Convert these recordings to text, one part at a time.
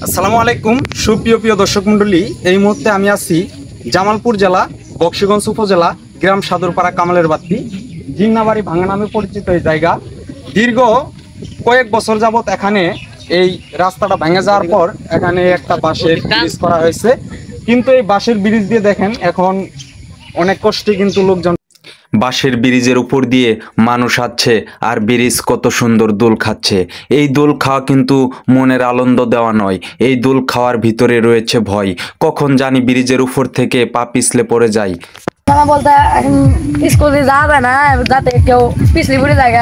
আসসালামু আলাইকুম সুপ্রিয় দর্শক মণ্ডলী, এই মুহূর্তে আমি আছি জামালপুর জেলা বকশীগঞ্জ উপজেলা গ্রাম সাদুরপাড়া কামালের বাত্তি জিন্নাবাড়ি ভাঙা নামে পরিচিত এই জায়গা। দীর্ঘ কয়েক বছর যাবত এখানে এই রাস্তাটা ভেঙে যাওয়ার পর এখানে একটা বাঁশের ব্রিজ করা হয়েছে, কিন্তু এই বাঁশের ব্রিজ দিয়ে দেখেন এখন অনেক কষ্টে কিন্তু লোকজন বাঁশের ব্রিজের উপর দিয়ে মানুষ আসছে আর ব্রিজ কত সুন্দর দোল খাচ্ছে। এই দোল খাওয়া কিন্তু মনের আনন্দ দেওয়া নয়, এই দোল খাওয়ার ভিতরে রয়েছে ভয়, কখন জানি ব্রিজের উপর থেকে পা পিছলে পড়ে যায়। বলতে স্কুলে যাবে না, যাতে কেউ পিছলি পড়ে যায়,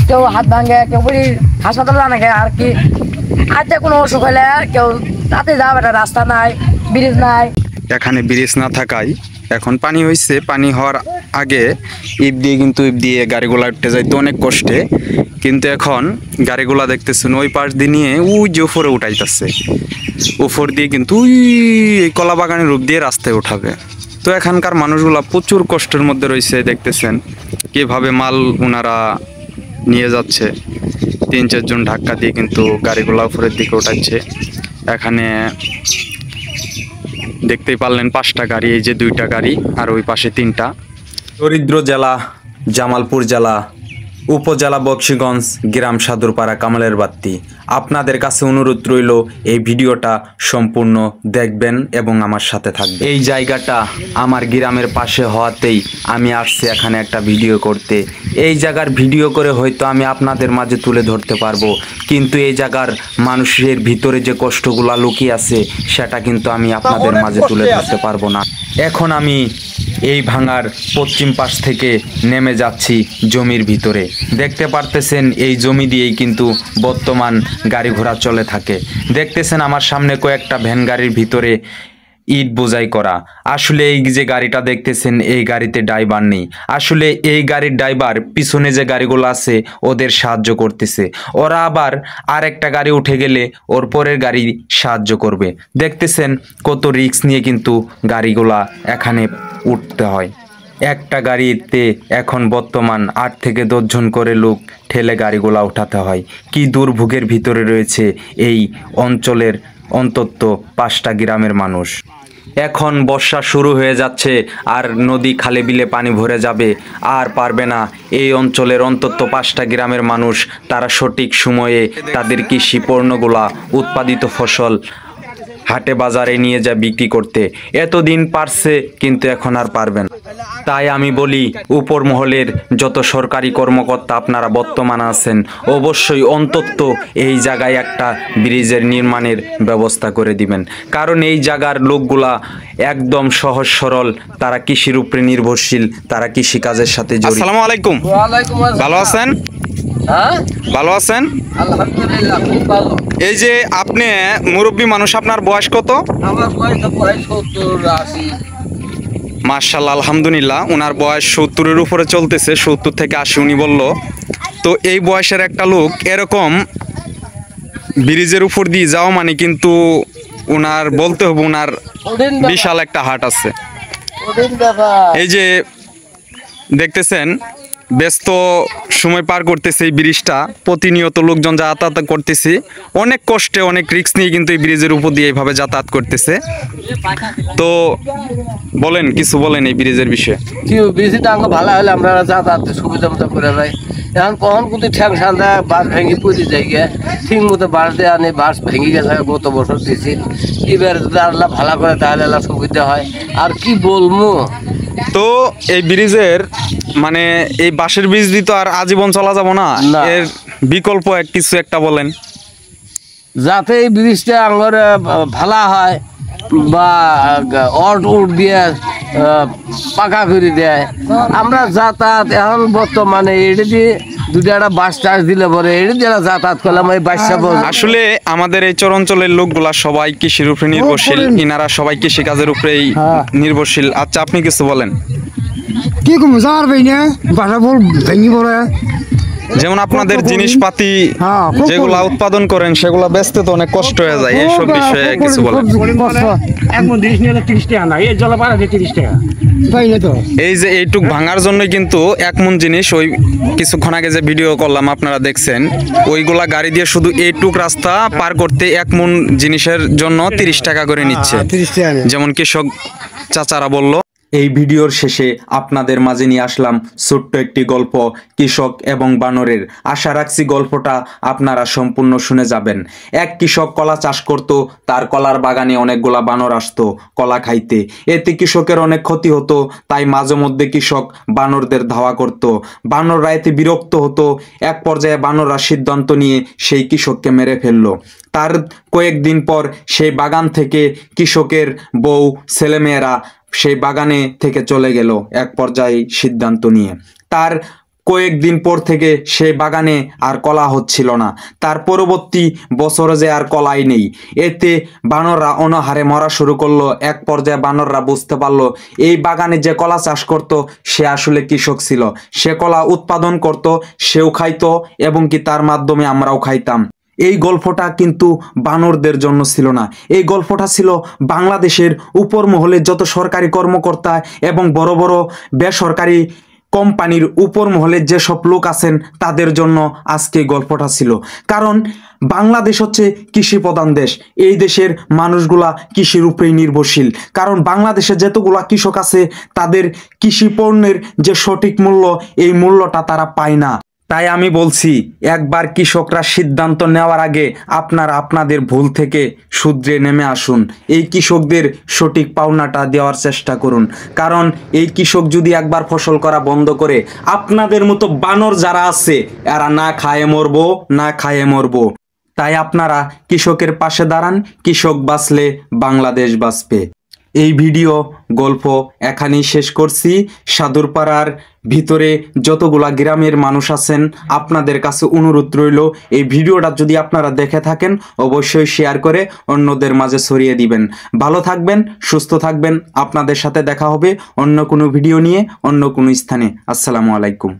কেউ হাত ভাঙে, কেউ পড়ি হাসপাতাল জানে আর কি। আজকে কোনো অসুখ হলে কেউ তাতে যাবে না, রাস্তা নাই, ব্রিজ নাই। এখানে ব্রিজ না থাকায় এখন পানি হয়েছে, পানি হওয়ার আগে ইট দিয়ে গাড়িগুলা উঠতে যাইতো অনেক কষ্টে, কিন্তু এখন গাড়িগুলা দেখতেছেন ওই পাশ দিয়ে নিয়ে ওই যে উপরে উঠাইতেছে, উপর দিয়ে কিন্তু ওই কলা বাগানের রূপ দিয়ে রাস্তায় উঠাবে। তো এখানকার মানুষগুলা প্রচুর কষ্টের মধ্যে রয়েছে, দেখতেছেন কিভাবে মাল ওনারা নিয়ে যাচ্ছে, 3-4 জন ধাক্কা দিয়ে কিন্তু গাড়িগুলা উপরের দিকে উঠাচ্ছে। এখানে দেখতেই পারলেন 5টা গাড়ি, এই যে 2টা গাড়ি আর ওই পাশে 3টা। দরিদ্র জেলা জামালপুর জেলা উপজেলা বকশীগঞ্জ গ্রাম সাদুরপাড়া কামালের বাত্তি। আপনাদের কাছে অনুরোধ রইল এই ভিডিওটা সম্পূর্ণ দেখবেন এবং আমার সাথে থাকবেন। এই জায়গাটা আমার গ্রামের পাশে হওয়াতেই আমি আসছি এখানে একটা ভিডিও করতে। এই জায়গার ভিডিও করে হয়তো আমি আপনাদের মাঝে তুলে ধরতে পারবো, কিন্তু এই জায়গার মানুষের ভিতরে যে কষ্টগুলো লুকিয়ে আছে সেটা কিন্তু আমি আপনাদের মাঝে তুলে ধরতে পারবো না। এখন আমি এই ভাঙার পশ্চিম পাশ থেকে নেমে যাচ্ছি জমির ভিতরে। দেখতে পারতেছেন এই জমি দিয়েই কিন্তু বর্তমান গাড়ি ঘোড়া চলে থাকে। দেখতেছেন আমার সামনে কয়েকটা ভ্যান গাড়ির ভিতরে ইট বোঝাই করা। আসলে এই যে গাড়িটা দেখতেছেন এই গাড়িতে ড্রাইভার নেই, আসলে এই গাড়ির ড্রাইভার পিছনে যে গাড়িগুলো আছে ওদের সাহায্য করতেছে, ওরা আবার আরেকটা গাড়ি উঠে গেলে ওর পরের গাড়ি সাহায্য করবে। দেখতেছেন কত রিস্ক নিয়ে কিন্তু গাড়িগুলা এখানে উঠতে হয়। একটা গাড়িতে এখন বর্তমান 8 থেকে 10 জন করে লোক ঠেলে গাড়িগুলা উঠাতে হয়। কি দুর্ভোগের ভিতরে রয়েছে এই অঞ্চলের অন্তত 5টা গ্রামের মানুষ। এখন বর্ষা শুরু হয়ে যাচ্ছে আর নদী খালে বিলে পানি ভরে যাবে, আর পারবে না এই অঞ্চলের অন্তত 5টা গ্রামের মানুষ তারা সঠিক সময়ে তাদের কৃষি পণ্যগুলা উৎপাদিত ফসল হাটে বাজারে নিয়ে যা বিক্রি করতে। এতদিন পারছে কিন্তু এখন আর পারবেন। তাই আমি বলি উপর মহলের যত সরকারি কর্মকর্তা আপনারা বর্তমান আছেন, অবশ্যই অন্তত এই জায়গায় একটা ব্রিজের নির্মাণের ব্যবস্থা করে দিবেন, কারণ এই জায়গার লোকগুলা একদম সহজ সরল, তারা কৃষির উপরে নির্ভরশীল, তারা কৃষি কাজের সাথে জড়িত। আসসালামু আলাইকুম, ভালো আছেন? ভালো আছেন? আলহামদুলিল্লাহ, খুব ভালো। এই যে আপনি মুরব্বী মানুষ, আপনার বয়স কত? আমার বয়স প্রায় 70-80। মাশাআল্লাহ, আলহামদুলিল্লাহ, ওনার বয়স 70-এর উপরে চলতেছে, 70 থেকে 80 উনি বলল। তো এই বয়সের একটা লোক এরকম ব্রিজের উপর দিয়ে যাওয়া মানে কিন্তু ওনার বলতে হবে ওনার বিশাল একটা হাট আছে। এই যে দেখতেছেন ব্যস্ত সময় পার করতেছে এই ব্রিজটা, প্রতিনিয়ত লোকজন যাতায়াত করতেছে, অনেক কষ্টে অনেক রিস্ক নিয়ে কিন্তু এই ব্রিজের উপর দিয়ে এইভাবে যাতায়াত করতেছে। তো বলেন, কিছু বলেন এই ব্রিজের বিষয়ে। কি ব্রিজটা আঙ্গ ভালো হলে আমরা যাতায়াত সুবিধা মতো করে যাই। এখন কখন কিন্তু ঠ্যাং সান্দা বাস ভেঙে পড়ে যাই গে, ঠিক মতো বাস দেওয়া নেই, বাস ভেঙে গেছে গত বছর দিয়েছি। এবার আল্লাহ ভালো করে তাহলে আল্লাহ সুবিধা হয়। আর কি বলবো, তো এই ব্রিজের মানে এই বাঁশের ব্রিজ দিয়ে তো আর আজীবন চলা যাব না, এর বিকল্প কিছু একটা বলেন। যাতে এই ব্রিজটা আঙ্গর ভালো হয় বা উট দিয়ে পাকা করে দেয়, আমরা যাতায়াত এখন বর্তমানে এটা দিয়ে 2টা বাস চার্জ দিলে পরে এটা দিয়ে যাতায়াত করলাম। এই বাসটা আসলে আমাদের এই চরাঞ্চলের লোকগুলা সবাই কৃষির উপরে নির্ভরশীল, ইনারা সবাই কৃষি কাজের উপরেই নির্ভরশীল। আচ্ছা, আপনি কিছু বলেন। কি কম যাওয়ার ভাইনা বাসা বল ভেঙে পড়ে, যেমন আপনাদের জিনিসপাতি যেগুলা উৎপাদন করেন সেগুলা বেচতে তো অনেক কষ্ট হয়ে যায়, এইসব বিষয়ে কিছু বলেন। এক মন জিনিস নিয়ে 30 টাকা না, এই জল পাড়া 30 টাকা। পাই না তো। এই যে এইটুক ভাঙার জন্য কিন্তু 1 মণ জিনিস, ওই কিছুক্ষণ আগে যে ভিডিও করলাম আপনারা দেখছেন, ওইগুলা গাড়ি দিয়ে শুধু এইটুক রাস্তা পার করতে 1 মণ জিনিসের জন্য 30 টাকা করে নিচ্ছে, 30 টাকা নেয়। যেমন কৃষক চাচারা বলল। এই ভিডিওর শেষে আপনাদের মাঝে নিয়ে আসলাম ছোট্ট একটি গল্প, কৃষক এবং বানরের। আশা রাখছি গল্পটা আপনারা সম্পূর্ণ শুনে যাবেন। এক কৃষক কলা চাষ করত, তার কলার বাগানে অনেকগুলা বানর আসতো কলা খাইতে। এতে কৃষকের অনেক ক্ষতি হতো, তাই মাঝে মধ্যে কৃষক বানরদের ধাওয়া করত। বানররা এতে বিরক্ত হতো। এক পর্যায়ে বানররা সিদ্ধান্ত নিয়ে সেই কৃষককে মেরে ফেললো। তার কয়েকদিন পর সেই বাগান থেকে কৃষকের বউ ছেলেমেয়েরা সেই বাগানে থেকে চলে গেল এক পর্যায়ে সিদ্ধান্ত নিয়ে। তার কয়েকদিন পর থেকে সেই বাগানে আর কলা হচ্ছিল না। তার পরবর্তী বছরে যে আর কলাই নেই। এতে বানররা অনাহারে মরা শুরু করলো। এক পর্যায়ে বানররা বুঝতে পারলো এই বাগানে যে কলা চাষ করত সে আসলে কৃষক ছিল। সে কলা উৎপাদন করত, সেও খাইতো এবং কি তার মাধ্যমে আমরাও খাইতাম। এই গল্পটা কিন্তু বানরদের জন্য ছিল না, এই গল্পটা ছিল বাংলাদেশের উপর মহলের যত সরকারি কর্মকর্তা এবং বড় বড় বেসরকারি কোম্পানির উপর মহলের যেসব লোক আছেন তাদের জন্য আজকে গল্পটা ছিল। কারণ বাংলাদেশ হচ্ছে কৃষি প্রধান দেশ। এই দেশের মানুষগুলা কৃষির উপরেই নির্ভরশীল। কারণ বাংলাদেশে যতগুলা কৃষক আছে তাদের কৃষি পণ্যের যে সঠিক মূল্য, এই মূল্যটা তারা পায় না। তাই আমি বলছি, একবার কৃষকরা সিদ্ধান্ত নেওয়ার আগে আপনারা আপনাদের ভুল থেকে শুধরে নেমে আসুন। এই কৃষকদের সঠিক পাওনাটা দেওয়ার চেষ্টা করুন। কারণ এই কৃষক যদি একবার ফসল করা বন্ধ করে, আপনাদের মতো বানর যারা আছে এরা না খায়ে মরবো, না খায়ে মরবো। তাই আপনারা কৃষকের পাশে দাঁড়ান। কৃষক বাঁচলে বাংলাদেশ বাঁচবে। এই ভিডিও গল্প এখানেই শেষ করছি। সাদুরপাড়ার ভিতরে যতগুলা গ্রামের মানুষ আছেন আপনাদের কাছে অনুরোধ রইল, এই ভিডিওটা যদি আপনারা দেখে থাকেন অবশ্যই শেয়ার করে অন্যদের মাঝে ছড়িয়ে দিবেন। ভালো থাকবেন, সুস্থ থাকবেন। আপনাদের সাথে দেখা হবে অন্য কোনো ভিডিও নিয়ে, অন্য কোনো স্থানে। আসসালামু আলাইকুম।